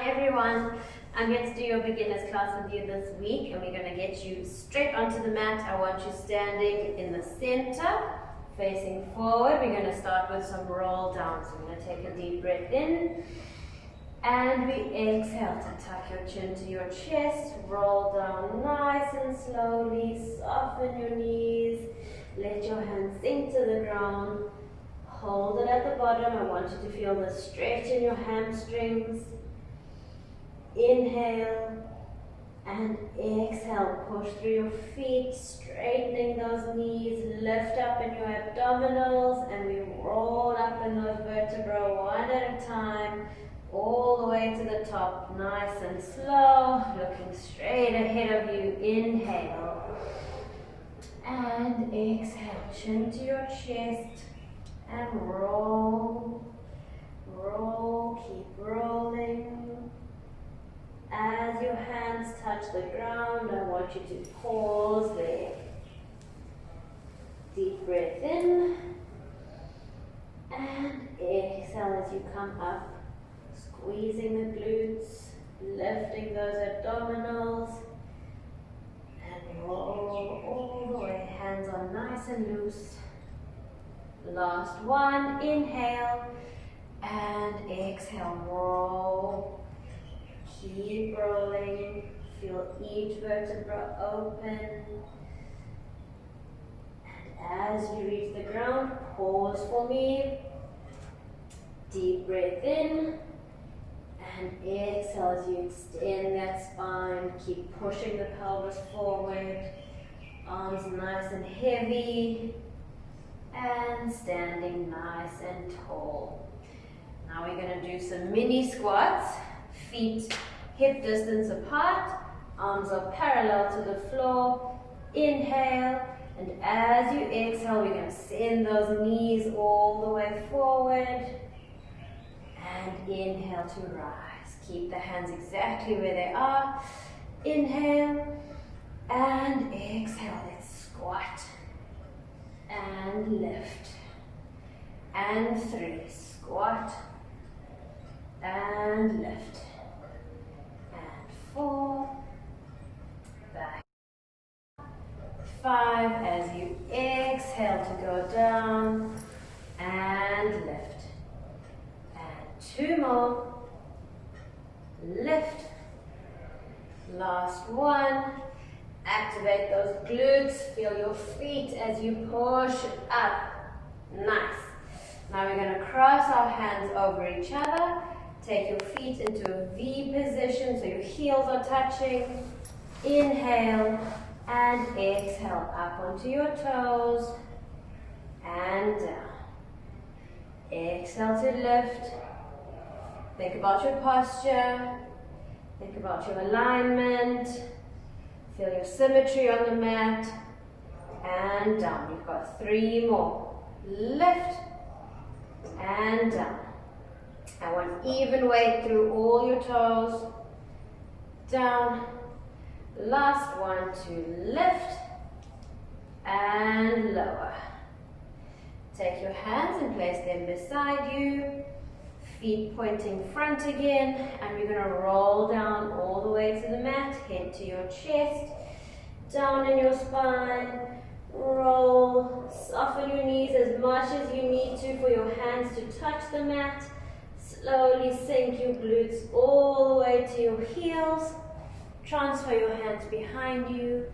everyone, I'm here to do your beginners class with you this week, and we're going to get you straight onto the mat. I want you standing in the center, facing forward. We're going to start with some roll down. So we're going to take a deep breath in, and we exhale to tuck your chin to your chest, roll down nice and slowly, soften your knees, let your hands sink to the ground, hold it at the bottom. I want you to feel the stretch in your hamstrings. Inhale and exhale, push through your feet, straightening those knees, lift up in your abdominals, and we roll up in those vertebrae one at a time, all the way to the top, nice and slow, looking straight ahead of you. Inhale and exhale, chin to your chest, and roll, roll, keep rolling. As your hands touch the ground, I want you to pause there. Deep breath in, and exhale as you come up, squeezing the glutes, lifting those abdominals, and roll all the way. Hands are nice and loose. Last one, inhale, and exhale, roll. Keep rolling, feel each vertebra open. And as you reach the ground, pause for me. Deep breath in, and exhale as you extend that spine. Keep pushing the pelvis forward, arms nice and heavy, and standing nice and tall. Now we're going to do some mini squats. Feet hip distance apart, arms are parallel to the floor. Inhale, and as you exhale, we're going to send those knees all the way forward. And inhale to rise. Keep the hands exactly where they are. Inhale, and exhale. Let's squat. And lift. And 3. Squat. And lift. 4, back, 5, as you exhale to go down, and lift, and 2 more, lift, last one, activate those glutes, feel your feet as you push up, nice. Now we're going to cross our hands over each other. Take your feet into a V position so your heels are touching. Inhale and exhale up onto your toes and down. Exhale to lift. Think about your posture. Think about your alignment. Feel your symmetry on the mat. And down. You've got 3 more. Lift and down. I want even weight through all your toes. Down. Last one to lift and lower. Take your hands and place them beside you. Feet pointing front again. And we're going to roll down all the way to the mat. Head to your chest. Down in your spine. Roll. Soften your knees as much as you need to for your hands to touch the mat. Slowly sink your glutes all the way to your heels. Transfer your hands behind you.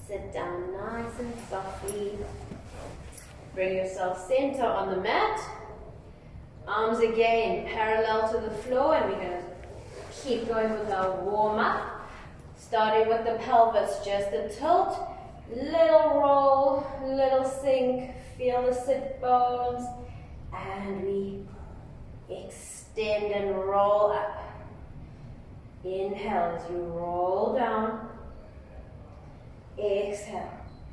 Sit down nice and softly. Bring yourself center on the mat. Arms again parallel to the floor, and we're going to keep going with our warm-up. Starting with the pelvis, just a tilt. Little roll, little sink. Feel the sit bones. And we extend and roll up. Inhale as you roll down. Exhale.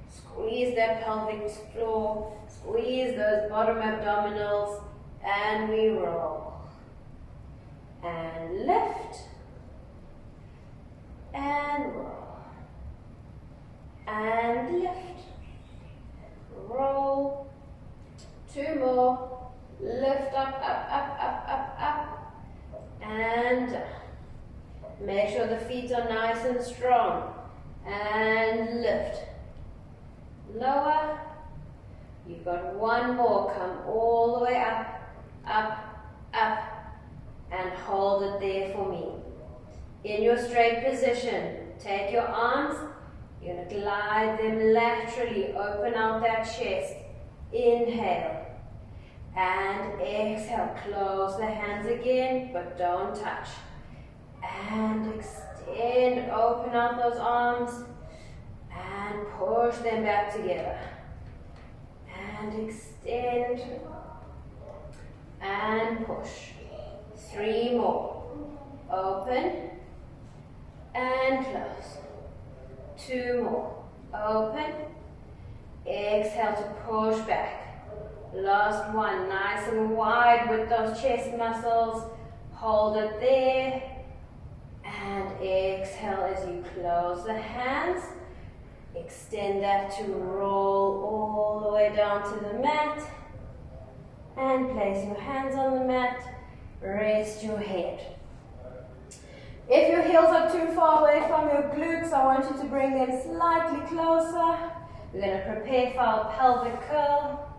Squeeze that pelvic floor. Squeeze those bottom abdominals. And we roll. And lift. And roll. And lift. Roll. 2 more. Lift up, up, up, up, up, up. And down. Make sure the feet are nice and strong. And lift. Lower. You've got one more. Come all the way up, up, up. And hold it there for me. In your straight position, take your arms. You're going to glide them laterally. Open out that chest. Inhale. And exhale. Close the hands again, but don't touch. And extend. Open out those arms. And push them back together. And extend. And push. 3 more. Open. And close. 2 more. Open. Exhale to push back. Last one. Nice and wide with those chest muscles. Hold it there. And exhale as you close the hands. Extend that to roll all the way down to the mat. And place your hands on the mat. Rest your head. If your heels are too far away from your glutes, I want you to bring them slightly closer. We're going to prepare for our pelvic curl.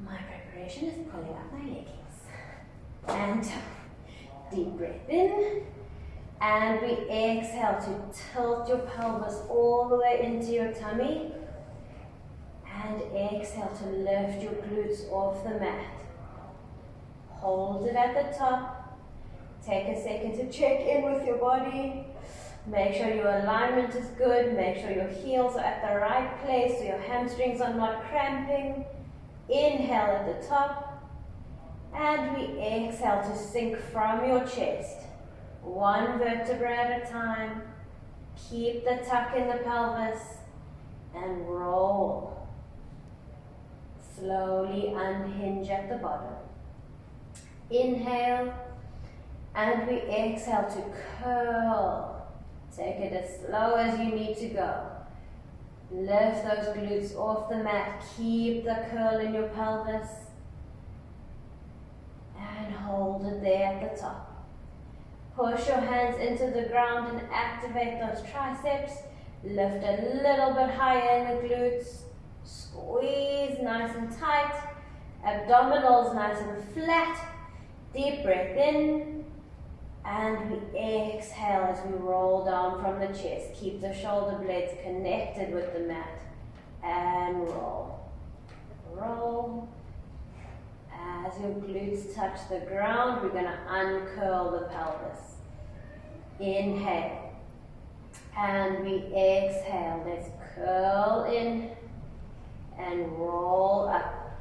My preparation is pulling up my leggings. And deep breath in. And we exhale to tilt your pelvis all the way into your tummy. And exhale to lift your glutes off the mat. Hold it at the top. Take a second to check in with your body. Make sure your alignment is good. Make sure your heels are at the right place so your hamstrings are not cramping. Inhale at the top. And we exhale to sink from your chest. 1 vertebra at a time. Keep the tuck in the pelvis. And roll. Slowly unhinge at the bottom. Inhale. And we exhale to curl. Take it as slow as you need to go. Lift those glutes off the mat. Keep the curl in your pelvis. And hold it there at the top. Push your hands into the ground and activate those triceps. Lift a little bit higher in the glutes. Squeeze nice and tight. Abdominals nice and flat. Deep breath in. And we exhale as we roll down from the chest. Keep the shoulder blades connected with the mat. And roll. Roll. As your glutes touch the ground, we're going to uncurl the pelvis. Inhale. And we exhale. Let's curl in and roll up.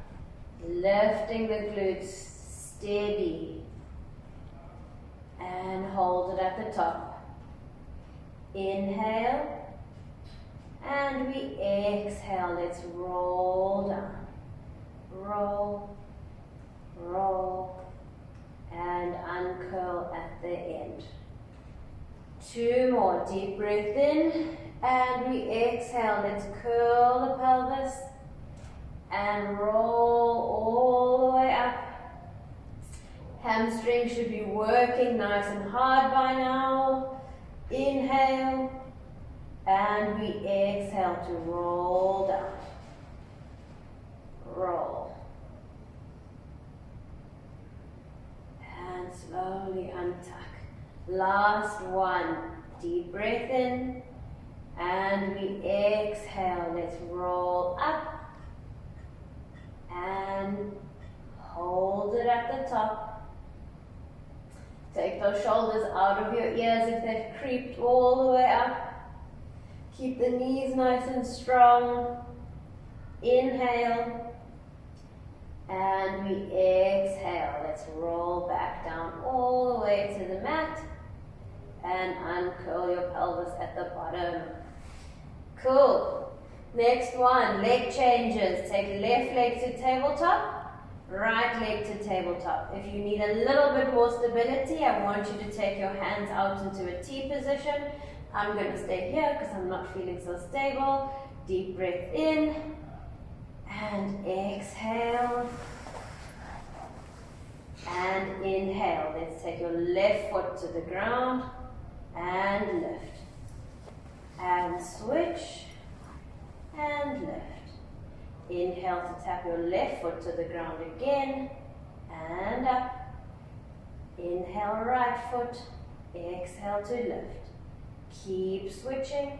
Lifting the glutes steady. And hold it at the top. Inhale. And we exhale. Let's roll down. Roll. Roll. And uncurl at the end. 2 more. Deep breath in. And we exhale. Let's curl the pelvis. And roll all the way up. Hamstring should be working nice and hard by now. Inhale. And we exhale to roll down. Roll. And slowly untuck. Last one. Deep breath in. And we exhale. Let's roll up. And hold it at the top. Take those shoulders out of your ears if they've creeped all the way up. Keep the knees nice and strong. Inhale. And we exhale. Let's roll back down all the way to the mat. And uncurl your pelvis at the bottom. Cool. Next one, leg changes. Take left leg to tabletop. Right leg to tabletop. If you need a little bit more stability, I want you to take your hands out into a T position. I'm going to stay here because I'm not feeling so stable. Deep breath in and exhale and inhale. Let's take your left foot to the ground and lift. And switch and lift. Inhale to tap your left foot to the ground again and up. Inhale, right foot. Exhale to lift. Keep switching.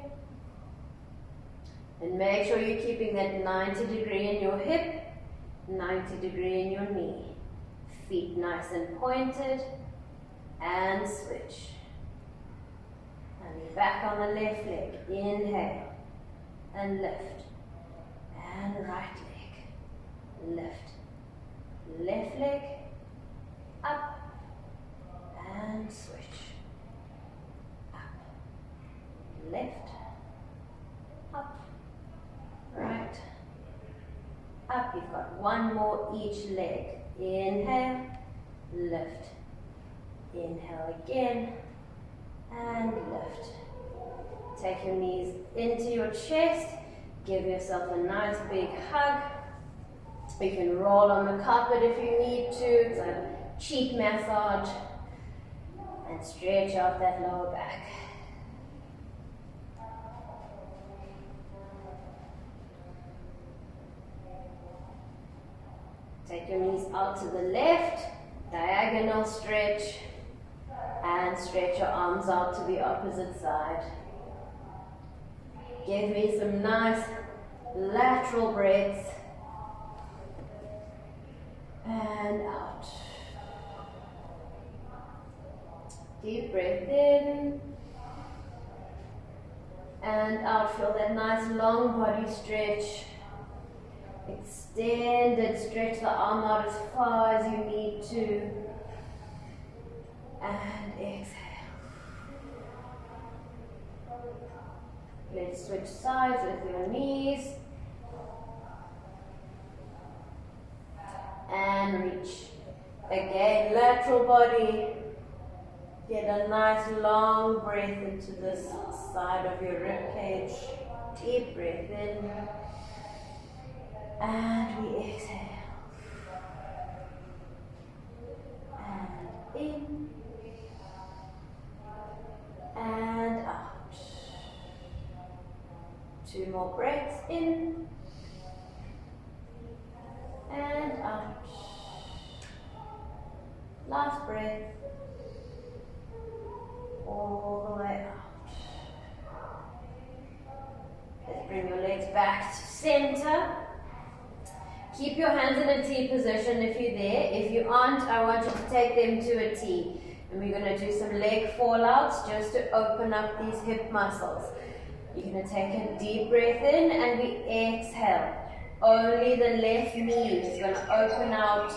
And make sure you're keeping that 90 degree in your hip, 90 degree in your knee. Feet nice and pointed. And switch. And you're back on the left leg. Inhale. And lift. And right leg. Lift. Left leg. Up. And switch. Up. Left. Up. Right. Up. You've got one more each leg. Inhale. Lift. Inhale again. And lift. Take your knees into your chest. Give yourself a nice big hug. You can roll on the carpet if you need to. It's a cheek massage. And stretch out that lower back. Take your knees out to the left, diagonal stretch, and stretch your arms out to the opposite side. Give me some nice lateral breaths. And out. Deep breath in. And out. Feel that nice long body stretch. Extend and stretch the arm out as far as you need to. And exhale. Let's switch sides with your knees. And reach. Again, lateral body. Get a nice long breath into this side of your rib cage. Deep breath in. And we exhale. And in. And out. Two more breaths in. And out. Last breath. All the way out. Let's bring your legs back to center. Keep your hands in a T position if you're there. If you aren't, I want you to take them to a T. And we're going to do some leg fallouts just to open up these hip muscles. You're going to take a deep breath in and we exhale. Only the left knee is going to open out.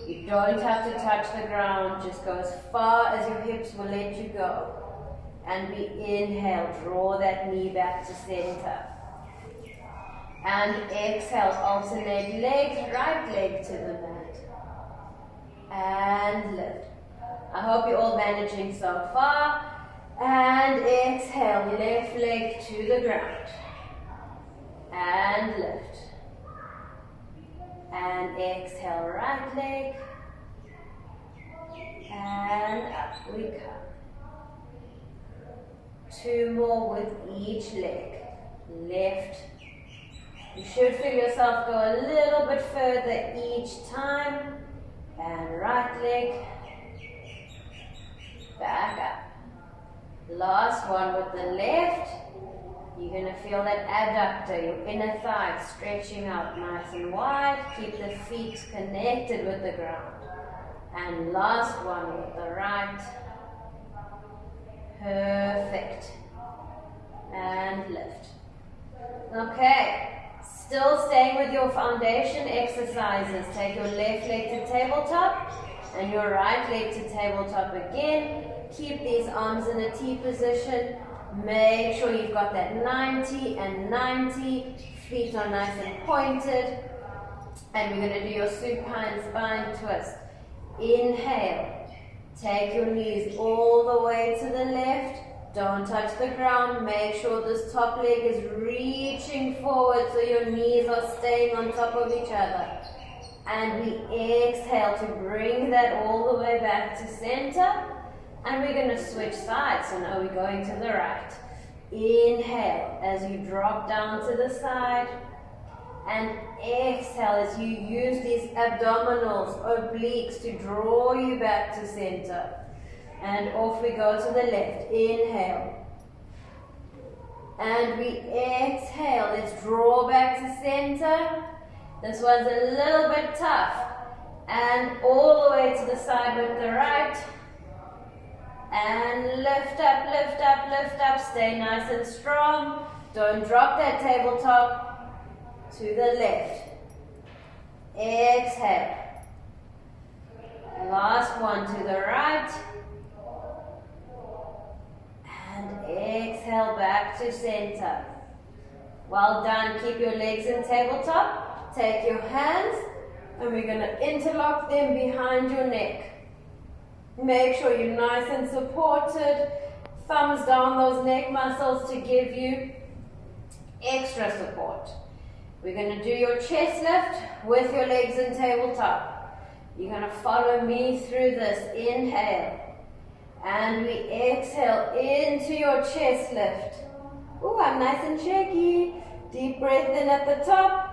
You don't have to touch the ground. Just go as far as your hips will let you go. And we inhale. Draw that knee back to center. And exhale, alternate legs, right leg to the mat. And lift. I hope you're all managing so far. And exhale, left leg to the ground. And lift. And exhale, right leg. And up we come. Two more with each leg. Left. You should feel yourself go a little bit further each time. And right leg. Back up. Last one with the left. You're going to feel that adductor, your inner thigh stretching out nice and wide. Keep the feet connected with the ground. And last one with the right. Perfect. And lift. Okay. Still staying with your foundation exercises. Take your left leg to tabletop and your right leg to tabletop again. Keep these arms in a T position. Make sure you've got that 90 and 90. Feet are nice and pointed. And we're going to do your supine spine twist. Inhale. Take your knees all the way to the left. Don't touch the ground. Make sure this top leg is reaching forward so your knees are staying on top of each other. And we exhale to bring that all the way back to center. And we're going to switch sides. So now we're going to the right. Inhale as you drop down to the side. And exhale as you use these abdominals, obliques to draw you back to center. And off we go to the left. Inhale. And we exhale. Let's draw back to center. This one's a little bit tough. And all the way to the side with the right. And lift up, lift up, lift up. Stay nice and strong. Don't drop that tabletop. To the left. Exhale. Last one to the right. And exhale back to center. Well done. Keep your legs in tabletop. Take your hands and we're going to interlock them behind your neck. Make sure you're nice and supported. Thumbs down those neck muscles to give you extra support. We're going to do your chest lift with your legs in tabletop. You're going to follow me through this. Inhale. And we exhale into your chest lift. Ooh, I'm nice and shaky. Deep breath in at the top.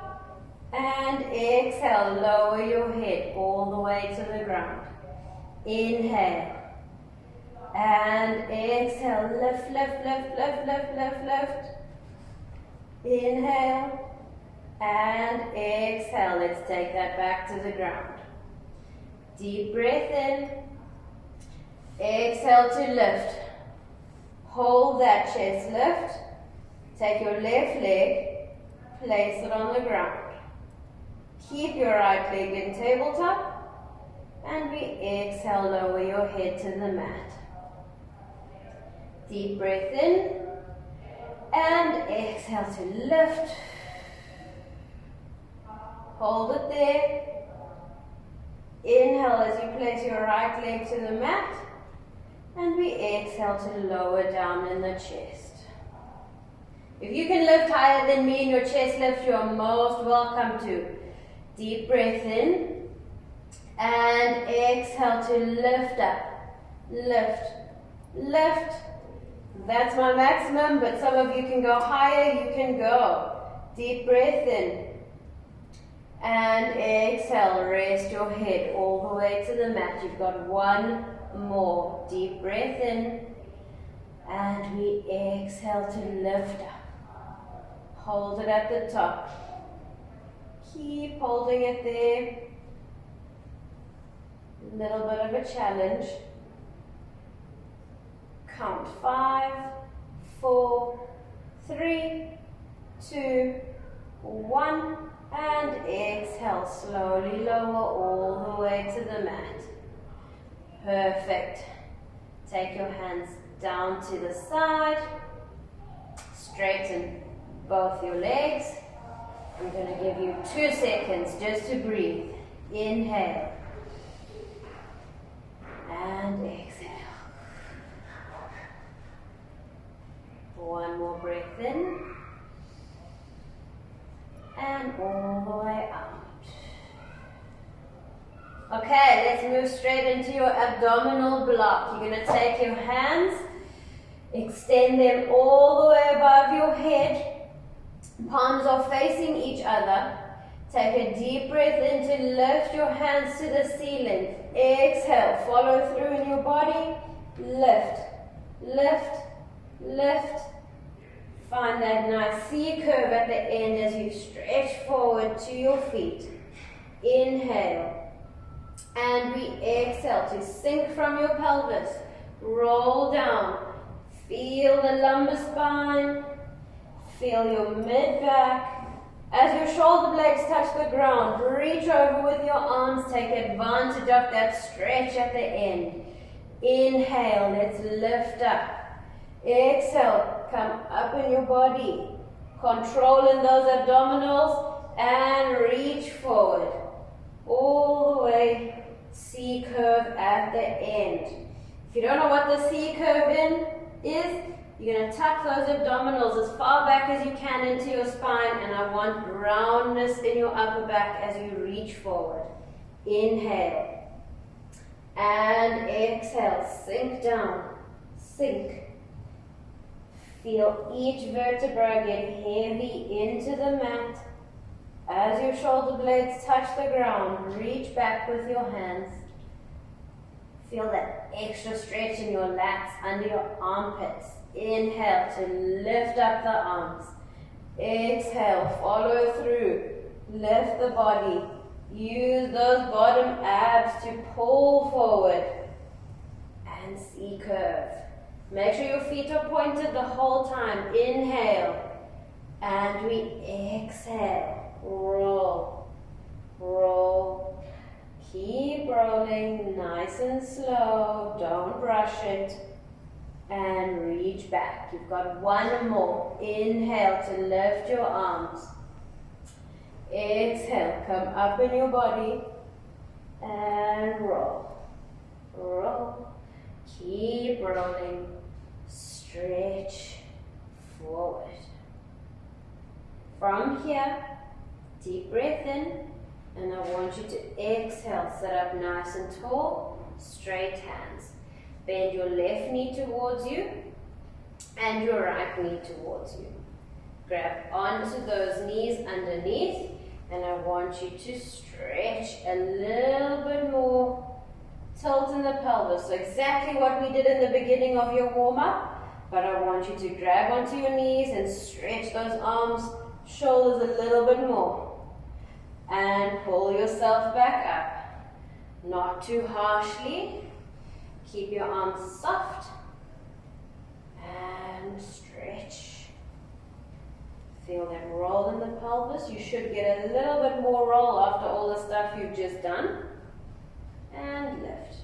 And exhale, lower your head all the way to the ground. Inhale. And exhale, lift, lift, lift, lift, lift, lift, lift. Inhale. And exhale. Let's take that back to the ground. Deep breath in. Exhale to lift. Hold that chest lift. Take your left leg, place it on the ground. Keep your right leg in tabletop. And we exhale, lower your head to the mat. Deep breath in. And exhale to lift. Hold it there. Inhale as you place your right leg to the mat. And we exhale to lower down in the chest. If you can lift higher than me in your chest lift, you are most welcome to. Deep breath in. And exhale to lift up. Lift. Lift. That's my maximum, but some of you can go higher, you can go. Deep breath in. And exhale, rest your head all the way to the mat. You've got one more. Deep breath in. And we exhale to lift up. Hold it at the top. Keep holding it there. Little bit of a challenge. Count 5, 4, 3, 2, 1. And exhale, slowly lower all the way to the mat. Perfect. Take your hands down to the side. Straighten both your legs. I'm going to give you 2 seconds just to breathe. Inhale. And exhale. One more breath in. And all the way out. Okay, let's move straight into your abdominal block. You're going to take your hands, extend them all the way above your head. Palms are facing each other. Take a deep breath in to lift your hands to the ceiling. Exhale, follow through in your body. Lift, lift, lift. Find that nice C curve at the end as you stretch forward to your feet. Inhale. And we exhale to sink from your pelvis. Roll down. Feel the lumbar spine. Feel your mid-back. As your shoulder blades touch the ground, reach over with your arms. Take advantage of that stretch at the end. Inhale. Let's lift up. Exhale, come up in your body. Controlling those abdominals and reach forward. All the way, C curve at the end. If you don't know what the C curve is You're going to tuck those abdominals as far back as you can into your spine, and I want roundness in your upper back as you reach forward. Inhale. And exhale. Sink down. Sink. Feel each vertebra get heavy into the mat. As your shoulder blades touch the ground, reach back with your hands. Feel that extra stretch in your lats under your armpits. Inhale to lift up the arms. Exhale, follow through. Lift the body. Use those bottom abs to pull forward. And C-curve. Make sure your feet are pointed the whole time. Inhale. And we exhale. Roll. Roll. Keep rolling nice and slow. Don't rush it. And reach back. You've got one more. Inhale to lift your arms. Exhale, come up in your body. And roll. Roll. Keep rolling. Stretch forward. From here, deep breath in. And I want you to exhale. Sit up nice and tall. Straight hands. Bend your left knee towards you and your right knee towards you. Grab onto those knees underneath, and I want you to stretch a little bit more. Tilt in the pelvis. So exactly what we did in the beginning of your warm-up, but I want you to grab onto your knees and stretch those arms, shoulders a little bit more. And pull yourself back up. Not too harshly. Keep your arms soft and stretch. Feel that roll in the pelvis. You should get a little bit more roll after all the stuff you've just done. And lift.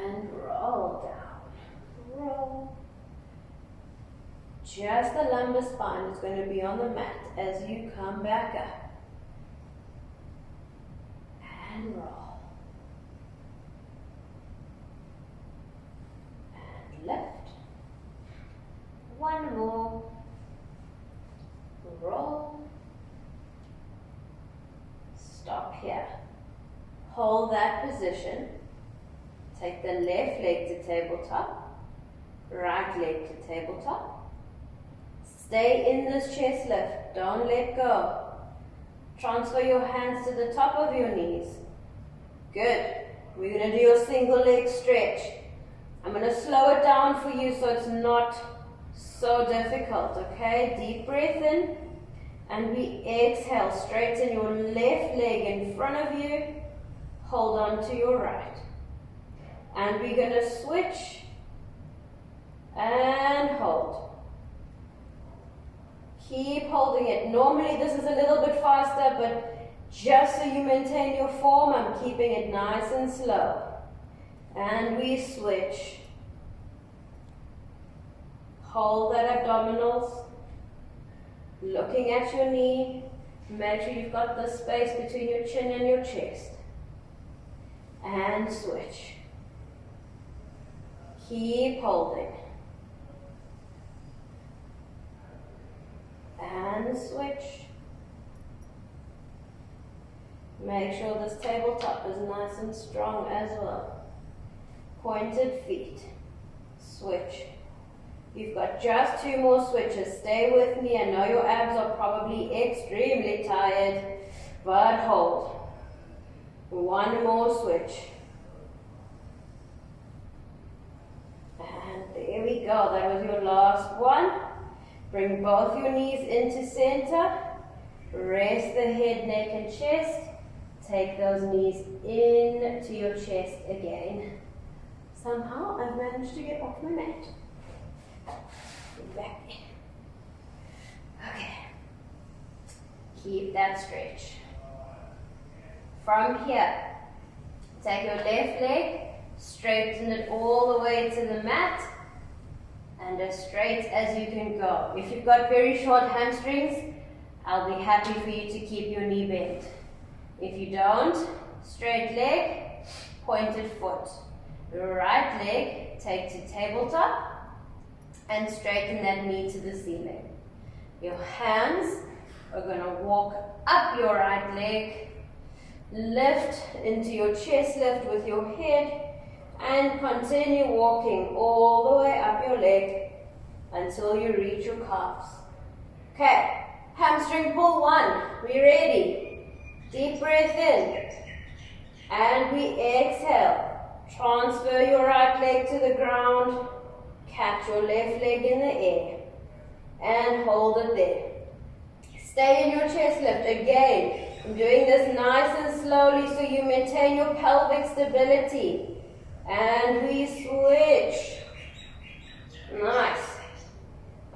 And roll down. Roll. Just the lumbar spine is going to be on the mat as you come back up. And roll. Lift. One more. Roll. Stop here. Hold that position. Take the left leg to tabletop. Right leg to tabletop. Stay in this chest lift. Don't let go. Transfer your hands to the top of your knees. Good. We're going to do your single leg stretch. I'm going to slow it down for you so it's not so difficult, okay? Deep breath in, and we exhale. Straighten your left leg in front of you. Hold on to your right. And we're going to switch and hold. Keep holding it. Normally this is a little bit faster, but just so you maintain your form, I'm keeping it nice and slow. And we switch. Hold that abdominals. Looking at your knee. Make sure you've got the space between your chin and your chest. And switch. Keep holding. And switch. Make sure this tabletop is nice and strong as well. Pointed feet. Switch. You've got just 2 more switches. Stay with me. I know your abs are probably extremely tired, but hold. 1 more switch. And there we go. That was your last one. Bring both your knees into center. Rest the head, neck, and chest. Take those knees into your chest again. Somehow I've managed to get off my mat. Back in. Okay. Keep that stretch. From here, take your left leg, straighten it all the way to the mat, and as straight as you can go. If you've got very short hamstrings, I'll be happy for you to keep your knee bent. If you don't, straight leg, pointed foot. Right leg, take to tabletop, and straighten that knee to the ceiling. Your hands are going to walk up your right leg, lift into your chest lift with your head, and continue walking all the way up your leg until you reach your calves. Okay, hamstring pull 1. We ready? Deep breath in, and we exhale. Transfer your right leg to the ground, catch your left leg in the air, and hold it there. Stay in your chest lift. Again, I'm doing this nice and slowly so you maintain your pelvic stability. And we switch. Nice.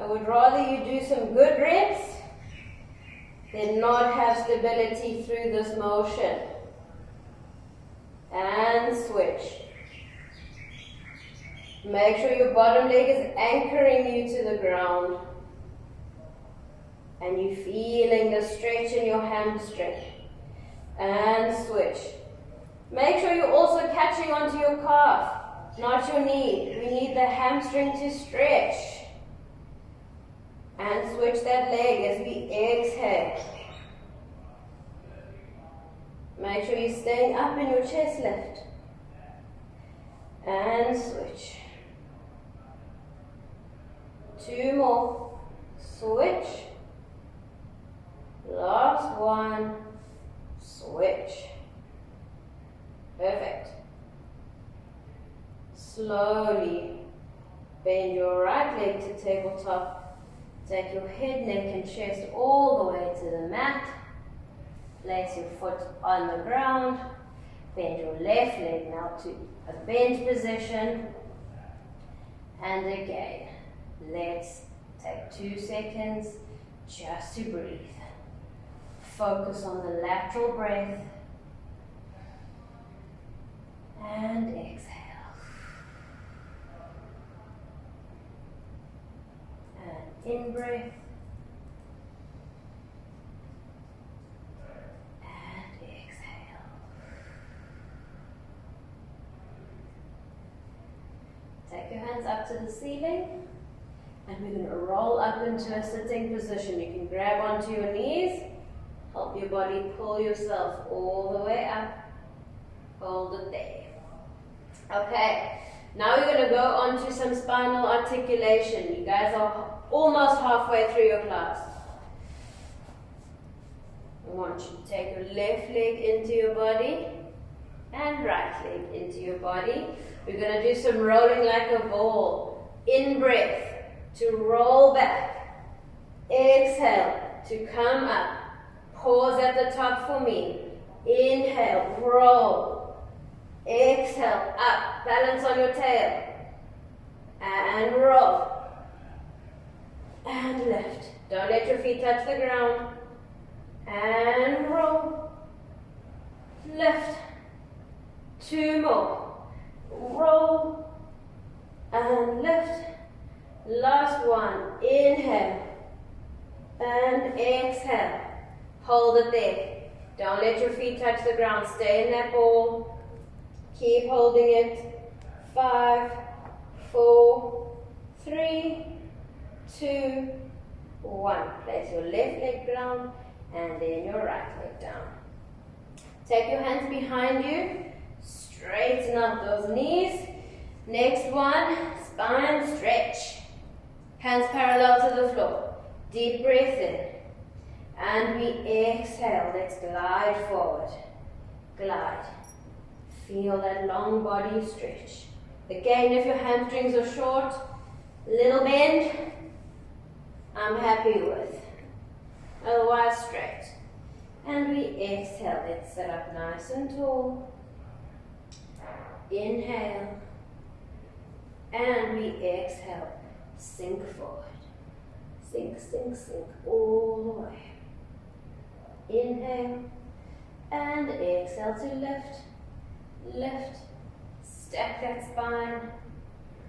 I would rather you do some good reps than not have stability through this motion. And switch. Make sure your bottom leg is anchoring you to the ground. And you're feeling the stretch in your hamstring. And switch. Make sure you're also catching onto your calf, not your knee. We need the hamstring to stretch. And switch that leg as we exhale. Make sure you're staying up in your chest lift. And switch. 2 more. Switch. Last one. Switch. Perfect. Slowly bend your right leg to tabletop. Take your head, neck and chest all the way to the mat. Place your foot on the ground. Bend your left leg now to a bent position. And again, let's take 2 seconds just to breathe. Focus on the lateral breath. And exhale. And in breath. And exhale. Take your hands up to the ceiling. And we're going to roll up into a sitting position. You can grab onto your knees. Help your body pull yourself all the way up. Hold it there. Okay, now we're going to go on to some spinal articulation. You guys are almost halfway through your class. I want you to take your left leg into your body and right leg into your body. We're going to do some rolling like a ball. In breath to roll back. Exhale to come up. Pause at the top for me. Inhale, roll. Exhale, up. Balance on your tail. And roll. And lift. Don't let your feet touch the ground. And roll. Lift. 2 more. Roll. And lift. Last one. Inhale. And exhale. Hold it there. Don't let your feet touch the ground. Stay in that ball. Keep holding it. 5, 4, 3, 2, 1. Place your left leg down and then your right leg down. Take your hands behind you. Straighten up those knees. Next one, spine stretch. Hands parallel to the floor. Deep breath in. And we exhale. Let's glide forward. Glide. Feel that long body stretch. Again, if your hamstrings are short, little bend, I'm happy with. Otherwise, straight. And we exhale. Let's sit up nice and tall. Inhale. And we exhale. Sink forward. Sink, sink, sink all the way. Inhale. And exhale to lift. Lift, stack that spine,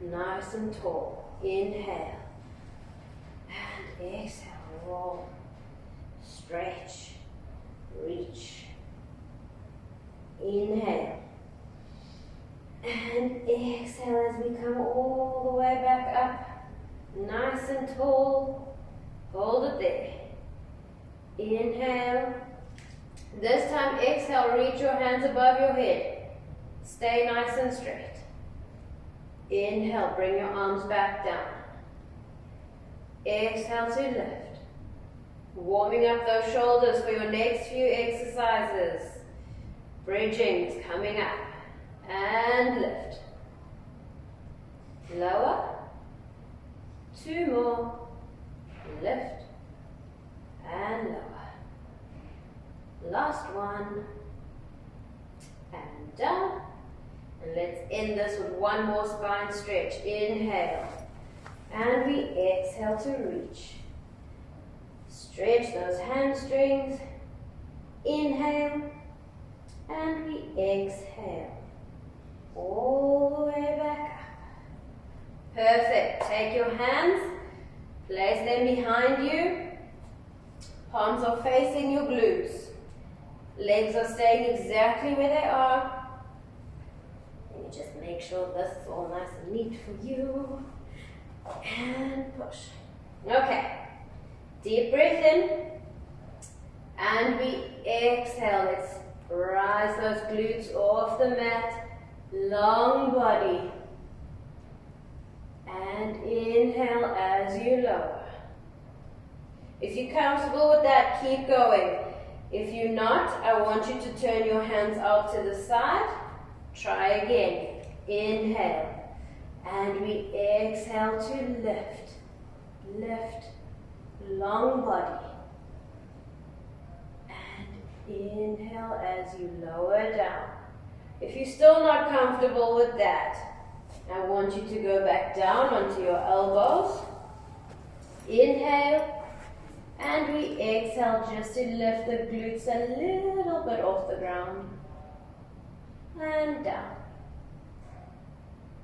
nice and tall. Inhale, and exhale, roll, stretch, reach. Inhale, and exhale as we come all the way back up. Nice and tall. Hold it there. Inhale. This time exhale, reach your hands above your head. Stay nice and straight. Inhale, bring your arms back down. Exhale to lift. Warming up those shoulders for your next few exercises. Bridging is coming up. And lift. Lower. 2 more. Lift. And lower. Last one. And down. And let's end this with one more spine stretch. Inhale. And we exhale to reach. Stretch those hamstrings. Inhale. And we exhale. All the way back up. Perfect. Take your hands. Place them behind you. Palms are facing your glutes. Legs are staying exactly where they are. Let me just make sure this is all nice and neat for you. And push. Okay. Deep breath in. And we exhale. Let's rise those glutes off the mat. Long body. And inhale as you lower. If you're comfortable with that, keep going. If you're not, I want you to turn your hands out to the side. Try again. Inhale. And we exhale to lift. Lift. Long body. And inhale as you lower down. If you're still not comfortable with that, I want you to go back down onto your elbows. Inhale. And we exhale just to lift the glutes a little bit off the ground. And down.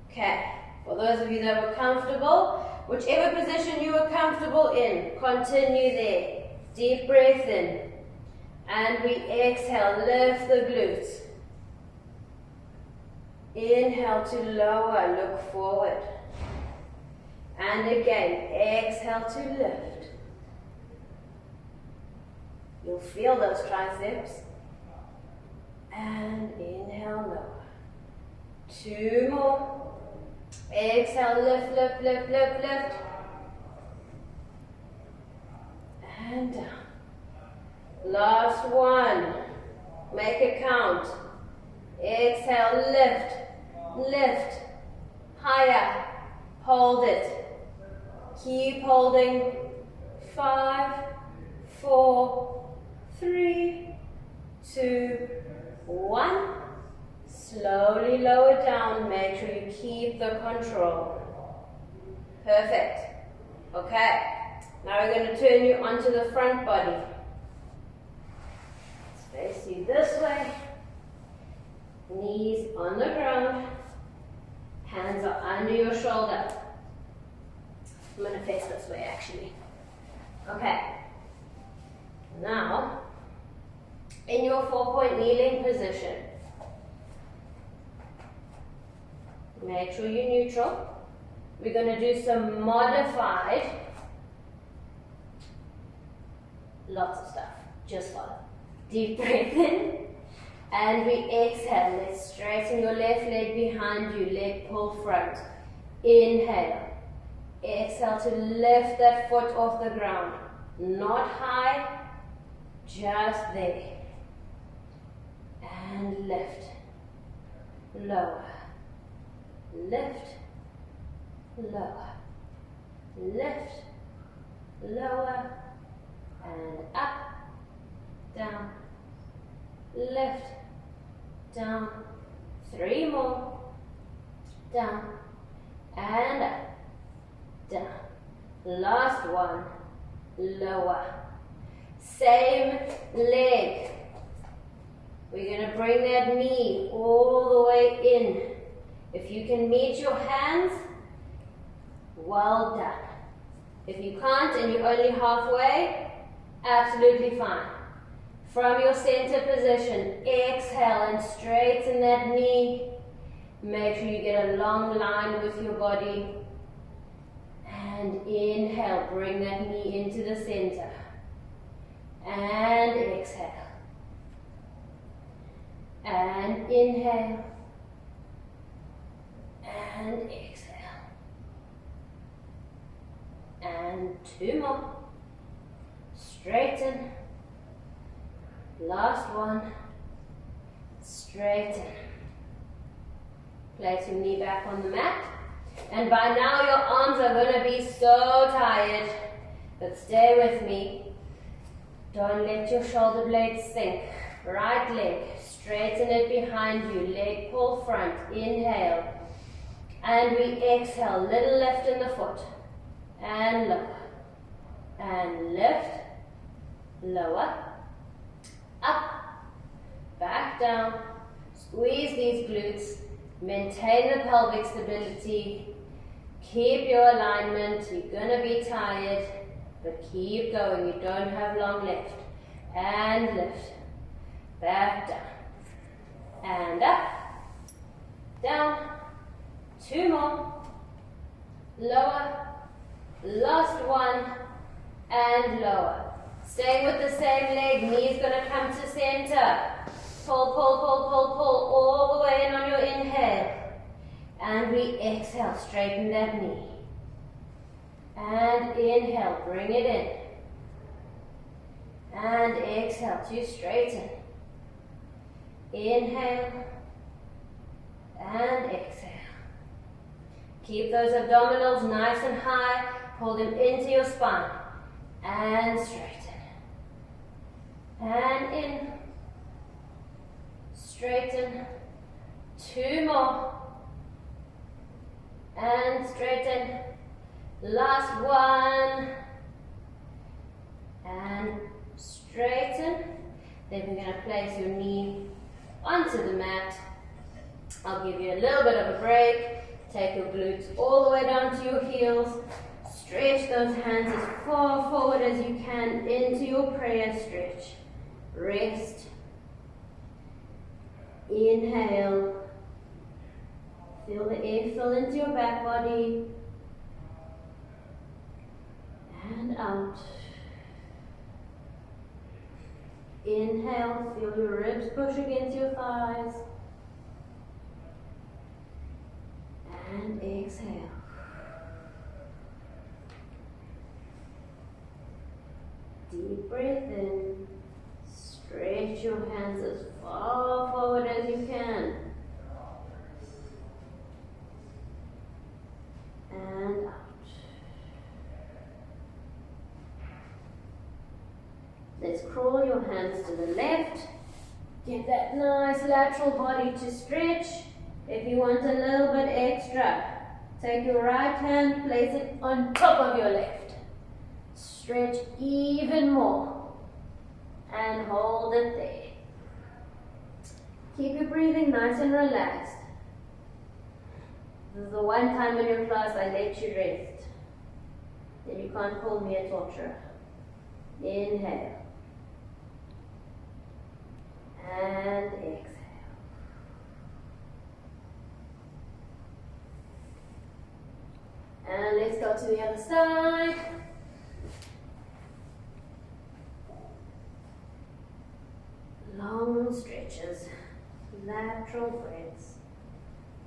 Okay. For those of you that were comfortable, whichever position you were comfortable in, continue there. Deep breath in. And we exhale, lift the glutes. Inhale to lower, look forward. And again, exhale to lift. You'll feel those triceps. And inhale, lower. 2 more. Exhale, lift, lift, lift, lift, lift. And down. Last one. Make a count. Exhale, lift, lift. Higher. Hold it. Keep holding. 5, 4, 3, 2, 1. Slowly lower down. Make sure you keep the control. Perfect. Okay. Now we're going to turn you onto the front body. Face you this way. Knees on the ground. Hands are under your shoulder. I'm going to face this way actually. Okay. Now, in your 4-point kneeling position, make sure you're neutral. We're going to do some modified, lots of stuff, just follow. Deep breath in, and we exhale. Let's straighten your left leg behind you, leg pull front. Inhale. Exhale to lift that foot off the ground. Not high, just there. And lift. Lower. Lift. Lower. Lift. Lower. And up. Down. Lift. Down. 3 more. Down. And up. Down. Last one. Lower. Same leg. We're going to bring that knee all the way in. If you can meet your hands, well done. If you can't and you're only halfway, absolutely fine. From your center position, exhale and straighten that knee. Make sure you get a long line with your body. And inhale, bring that knee into the center. And exhale. And inhale. And exhale. And 2 more. Straighten. Last one. Straighten. Place your knee back on the mat. And by now your arms are going to be so tired. But stay with me. Don't let your shoulder blades sink. Right leg. Straighten it behind you. Leg pull front. Inhale. And we exhale. Little lift in the foot. And lower. And lift. Lower. Up. Back down. Squeeze these glutes. Maintain the pelvic stability. Keep your alignment. You're going to be tired. But keep going. You don't have long left. And lift. Back down. And up. Down. 2 more. Lower. Last one. And lower. Stay with the same leg. Knee's going to come to center. Pull, pull, pull, pull, pull. All the way in on your inhale. And we exhale. Straighten that knee. And inhale. Bring it in. And exhale to straighten. Inhale. And exhale. Keep those abdominals nice and high. Pull them into your spine. And straighten. And in. Straighten. 2 more. And straighten. Last one. And straighten. Then we're going to place your knee onto the mat. I'll give you a little bit of a break. Take your glutes all the way down to your heels. Stretch those hands as far forward as you can into your prayer stretch. Rest. Inhale. Feel the air fill into your back body. And out. Inhale. Feel your ribs push against your thighs. And exhale. Deep breath in. Stretch your hands as far forward as you can. And out. Let's crawl your hands to the left. Get that nice lateral body to stretch. If you want a little bit extra, take your right hand, place it on top of your left. Stretch even more. And hold it there. Keep your breathing nice and relaxed. This is the one time in your class I let you rest. Then you can't call me a torturer. Inhale. And exhale. And let's go to the other side. Long stretches, lateral breaths.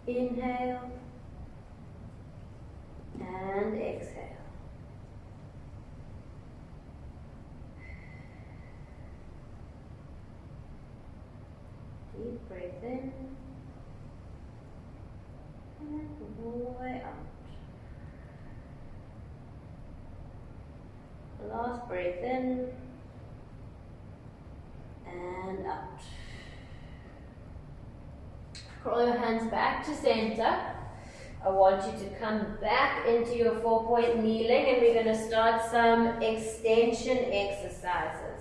Inhale and exhale. Deep breath in and all the way out. Last breath in and out. Crawl your hands back to center. I want you to come back into your 4-point kneeling, and we're going to start some extension exercises.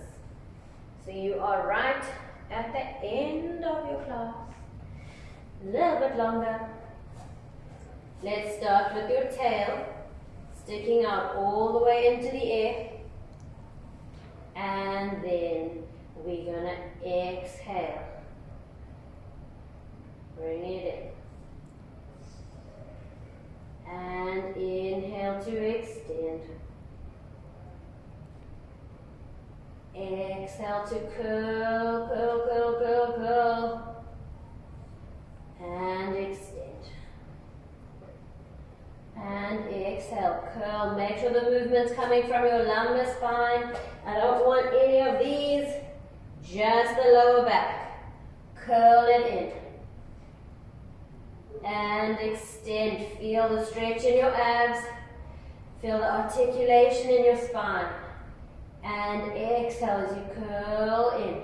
So you are right at the end of your class. A little bit longer. Let's start with your tail sticking out all the way into the air. And then we're going to exhale. Bring it in. And inhale to extend. exhale to curl, curl, curl, curl, curl. And extend. And exhale, curl. Make sure the movement's coming from your lumbar spine. I don't want any of these, just the lower back. Curl it in. And extend. Feel the stretch in your abs. Feel the articulation in your spine. And exhale as you curl in.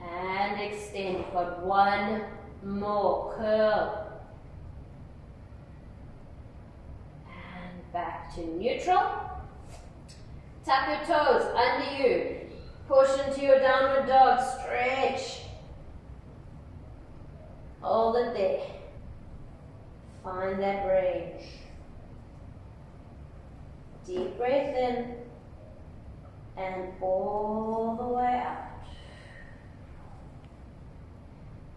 And extend. You've got one more. Curl. Back to neutral. Tuck your toes under you. Push into your downward dog. Stretch. Hold it there. Find that range. Deep breath in. And all the way out.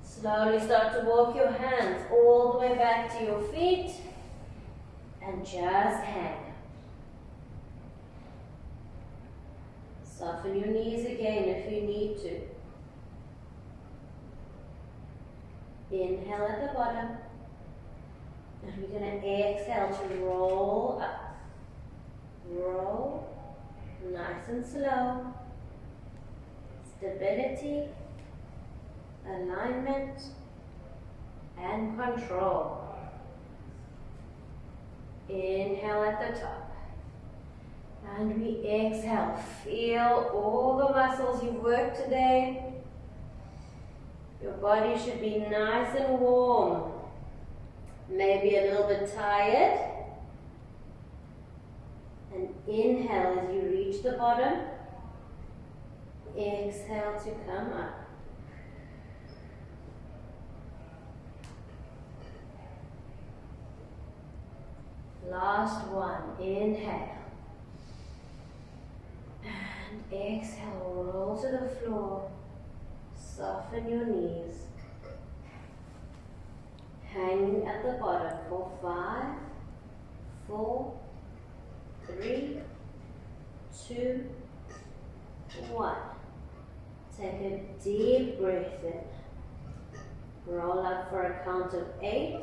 Slowly start to walk your hands all the way back to your feet. And just hang. Soften your knees again if you need to. Inhale at the bottom. And we're going to exhale to roll up. Roll. Nice and slow. Stability, alignment, and control. Inhale at the top. And we exhale. Feel all the muscles you've worked today. Your body should be nice and warm. Maybe a little bit tired. And inhale as you reach the bottom. Exhale to come up. Last one. Inhale. And exhale. Roll to the floor. Soften your knees. Hang at the bottom for 5, 4, 3, 2, 1. Take a deep breath in. Roll up for a count of 8,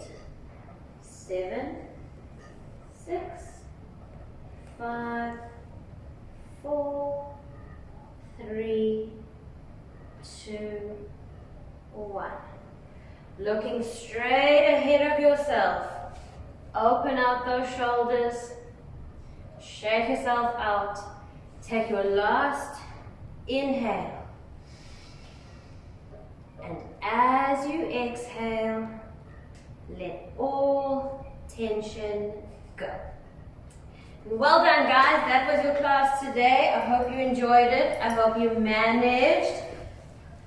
7, 6, 5, 4, 3, 2, 1. Looking straight ahead of yourself. Open out those shoulders. Shake yourself out. Take your last inhale. And as you exhale, let all tension go. Well done, guys. That was your class today. I hope you enjoyed it. I hope you managed.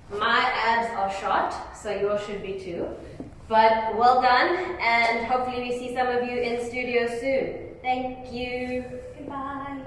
My abs are shot, so yours should be too. But well done, and hopefully we see some of you in studio soon. Thank you. Goodbye.